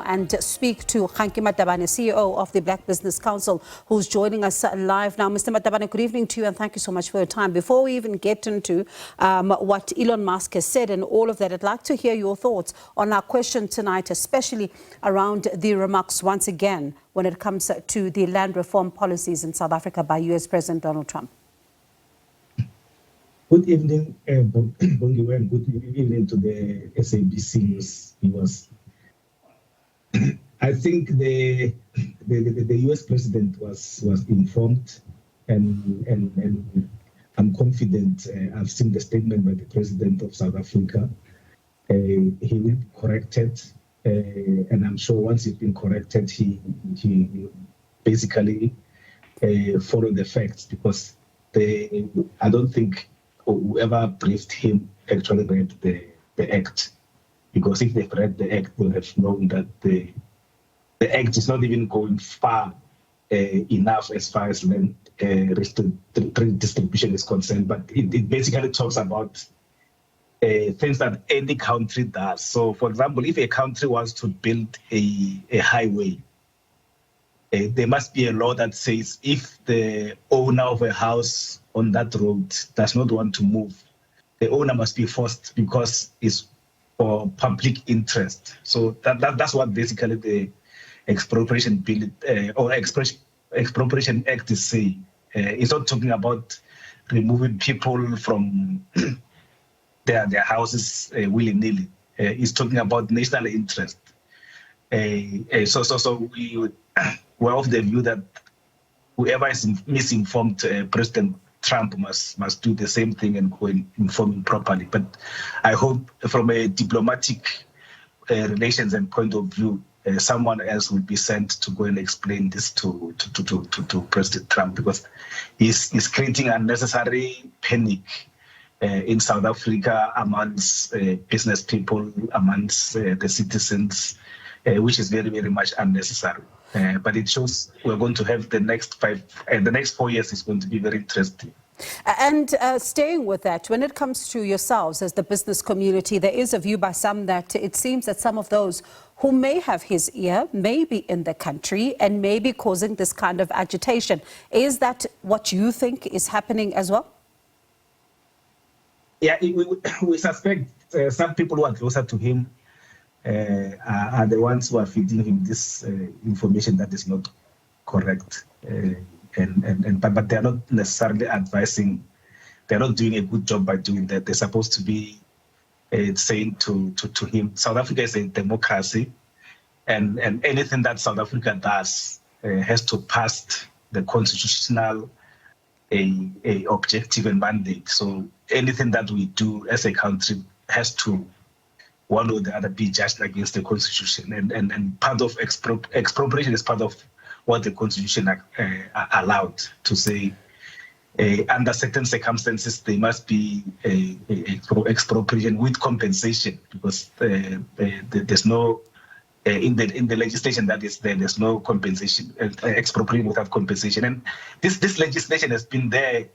and speak to Kganki Matabane, CEO of the Black Business Council, who's joining us live now. Mr. Matabane, good evening to you and thank you so much for your time. Before we even get into what Elon Musk has said and all of that, I'd like to hear your thoughts on our question tonight, especially around the remarks once again when it comes to the land reform policies in South Africa by US President Donald Trump. Good evening, Bongiwe, and good evening to the SABC News viewers. I think the US president was informed, and I'm confident. I've seen the statement by the president of South Africa. He will be corrected, and I'm sure once he's been corrected, he basically follow the facts, because I don't think whoever briefed him actually read the act, because if they've read the act, they'll have known that the act is not even going far enough as far as land distribution is concerned, but it basically talks about things that any country does. So, for example, if a country wants to build a highway, there must be a law that says if the owner of a house on that road does not want to move, the owner must be forced because it's for public interest. So that's what basically the expropriation bill or expropriation act is saying. It's not talking about removing people from their houses willy-nilly. It's talking about national interest. So we're of the view that whoever is misinformed, President Trump must do the same thing and go and inform him properly. But I hope from a diplomatic relations and point of view, someone else will be sent to go and explain this to President Trump, because he's creating unnecessary panic in South Africa amongst business people, amongst the citizens, which is very, very much unnecessary. But it shows we're going to have the next 4 years is going to be very interesting. And staying with that, when it comes to yourselves as the business community, there is a view by some that it seems that some of those who may have his ear may be in the country and may be causing this kind of agitation. Is that what you think is happening as well? Yeah, we suspect some people who are closer to him are the ones who are feeding him this information that is not correct, but they are not necessarily advising. They are not doing a good job by doing that. They're supposed to be saying to him, South Africa is a democracy, and anything that South Africa does has to pass the constitutional objective and mandate. So anything that we do as a country has to, one or the other, be judged against the Constitution. And part of expropriation is part of what the Constitution allowed to say. Under certain circumstances, there must be expropriation with compensation, because there's no in the legislation that is there. There's no compensation, expropriation without compensation. And this legislation has been there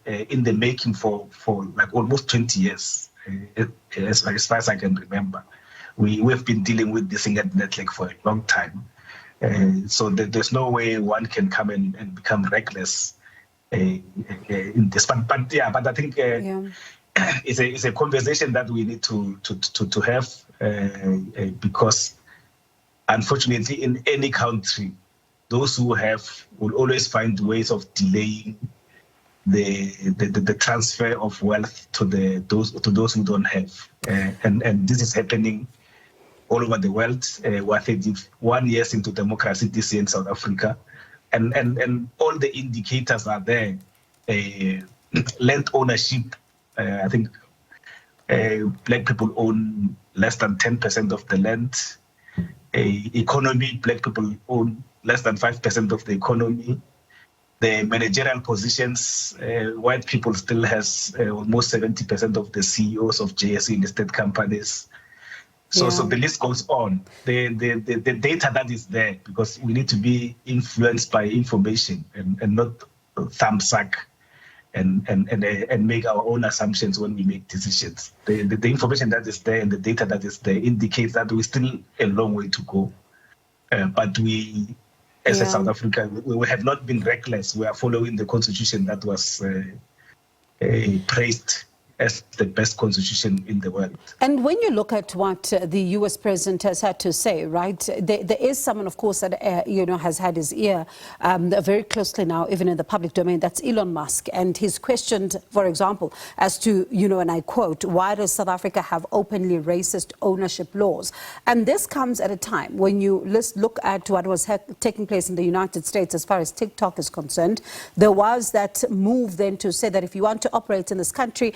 in the making for like almost 20 years. As far as I can remember, we've been dealing with this thing at Netflix for a long time. So there's no way one can come and become reckless in this. But I think it's a conversation that we need to have, because unfortunately in any country, those who have will always find ways of delaying the transfer of wealth to those who don't have, and this is happening all over the world. We're 31 years into democracy this year in South Africa, and all the indicators are there. Land ownership, I think black people own less than 10% of the land. Economy, black people own less than 5% of the economy. The managerial positions, white people still has almost 70% of the CEOs of JSE listed companies. So the list goes on. The data that is there, because we need to be influenced by information and not thumbsuck and make our own assumptions when we make decisions. The information that is there and the data that is there indicates that we're still a long way to go. But we, as a South Africa, we have not been reckless. We are following the constitution that was praised as the best constitution in the world. And when you look at what the U.S. president has had to say, right, there is someone, of course, that, has had his ear very closely now, even in the public domain. That's Elon Musk. And he's questioned, for example, as to, and I quote, why does South Africa have openly racist ownership laws? And this comes at a time when you look at what was taking place in the United States as far as TikTok is concerned. There was that move then to say that if you want to operate in this country,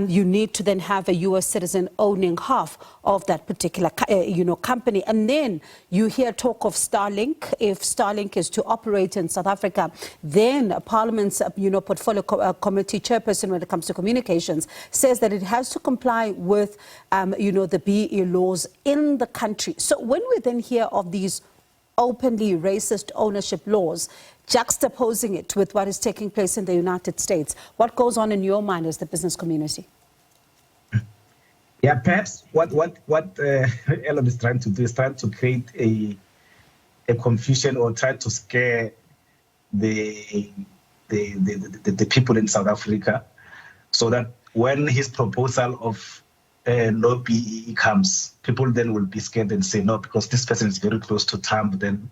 you need to then have a U.S. citizen owning half of that particular, company. And then you hear talk of Starlink. If Starlink is to operate in South Africa, then Parliament's, portfolio committee chairperson, when it comes to communications, says that it has to comply with, the BEE laws in the country. So when we then hear of these openly racist ownership laws, juxtaposing it with what is taking place in the United States, what goes on in your mind as the business community? Yeah, perhaps what Elon is trying to do is trying to create a confusion or try to scare the people in South Africa, so that when his proposal of no BEE comes, people then will be scared and say no, because this person is very close to Trump, then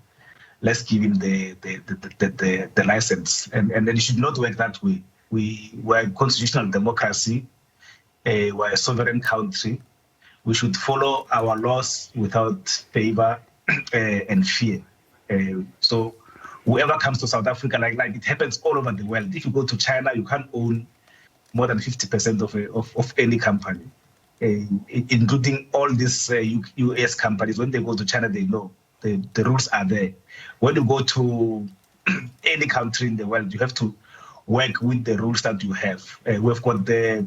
let's give him the license. And then it should not work that way. We're a constitutional democracy. We're a sovereign country. We should follow our laws without favor and fear. So whoever comes to South Africa, like it happens all over the world. If you go to China, you can't own more than 50% of any company, including all these US companies. When they go to China, they know the rules are there. When you go to any country in the world, you have to work with the rules that you have. We've got the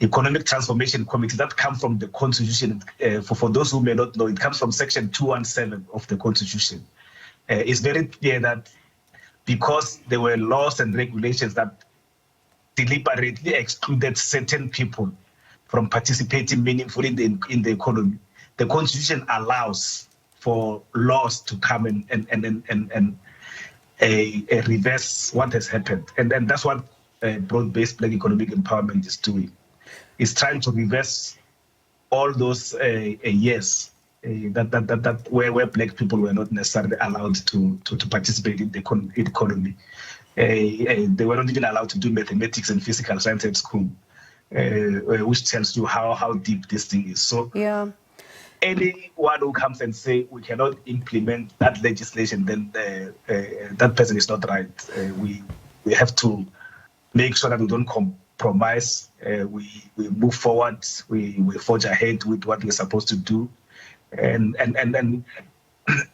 Economic Transformation Committee that come from the Constitution. For those who may not know, it comes from Section 217 of the Constitution. It's very clear that because there were laws and regulations that deliberately excluded certain people from participating meaningfully in the economy, the Constitution allows for laws to come and reverse what has happened. And that's what broad-based Black economic empowerment is doing. It's trying to reverse all those years that where Black people were not necessarily allowed to participate in the economy. They were not even allowed to do mathematics and physical science at school, which tells you how deep this thing is. So anyone who comes and say we cannot implement that legislation, then that person is not right. We have to make sure that we don't compromise. We move forward. We forge ahead with what we're supposed to do, and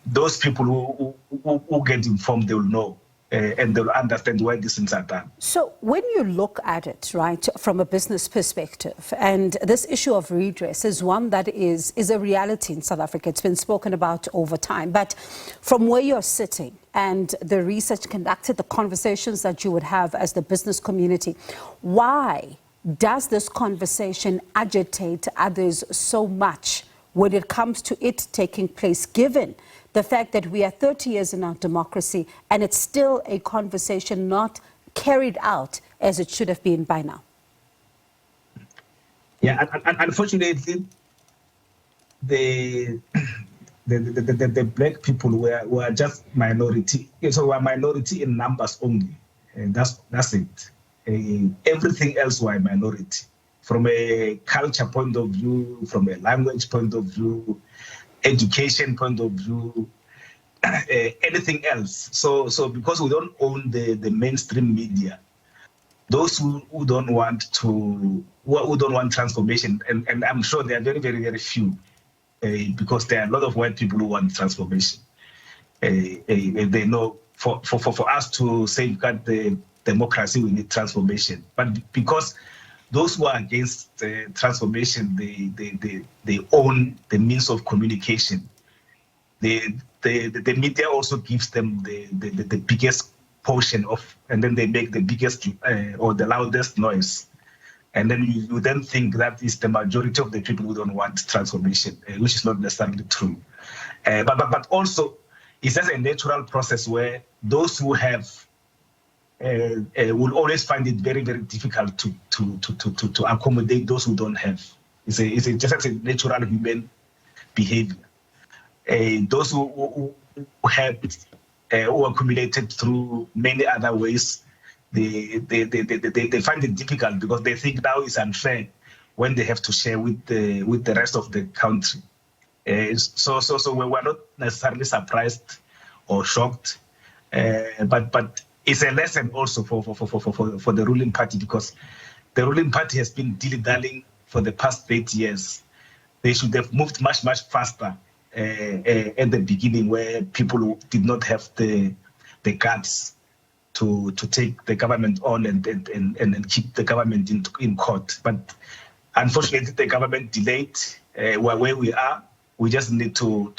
those people who get informed, they will know. And they'll understand why these things are done. So when you look at it, right, from a business perspective, and this issue of redress is one that is a reality in South Africa. It's been spoken about over time. But from where you're sitting and the research conducted, the conversations that you would have as the business community, why does this conversation agitate others so much when it comes to it taking place, given the fact that we are 30 years in our democracy and it's still a conversation not carried out as it should have been by now? Yeah, unfortunately, the Black people were just minority. So we're minority in numbers only, and that's it. Everything else were a minority. From a culture point of view, from a language point of view, education point of view, anything else. So because we don't own the mainstream media, those who don't want transformation, and I'm sure there are very, very, very few, because there are a lot of white people who want transformation. They know for us to safeguard the democracy, we need transformation. But because those who are against transformation, they own the means of communication. The media also gives them the biggest portion of, and then they make the biggest or the loudest noise. And then you then think that is the majority of the people who don't want transformation, which is not necessarily true. But also, it's just a natural process where those who have will always find it very, very difficult to accommodate those who don't have. It's just a natural human behavior. Those who have who accumulated through many other ways, they find it difficult because they think now it's unfair when they have to share with the rest of the country. So we're not necessarily surprised or shocked, but it's a lesson also for the ruling party, because the ruling party has been dilly-dallying for the past 8 years. They should have moved much faster at the beginning, where people did not have the guts to take the government on and keep the government in court. But unfortunately, the government delayed. Where we are, we just need to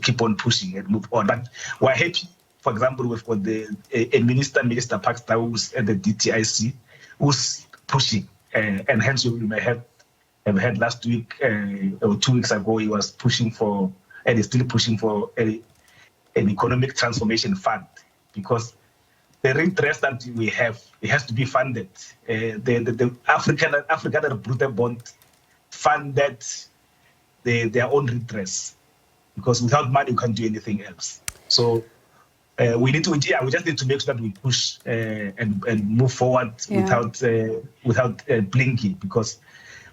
keep on pushing and move on. But we're happy. For example, we've got Minister Pakster, who's at the DTIC, who's pushing, and hence you may have heard last week or 2 weeks ago, he was pushing for, and is still pushing for an economic transformation fund, because the redress that we have, it has to be funded. The African Brute Bond funded their own redress, because without money you can't do anything else. So we need to, we just need to make sure that we push and move forward without blinking, because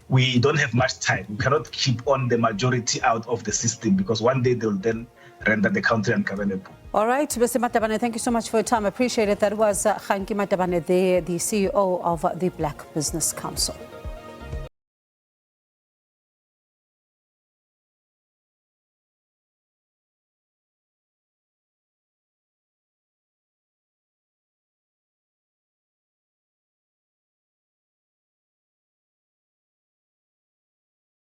we don't have much time. We cannot keep on the majority out of the system, because one day they'll then render the country ungovernable. All right, Mr. Matabane, thank you so much for your time. I appreciate it. That was Kganki Matabane, the CEO of the Black Business Council.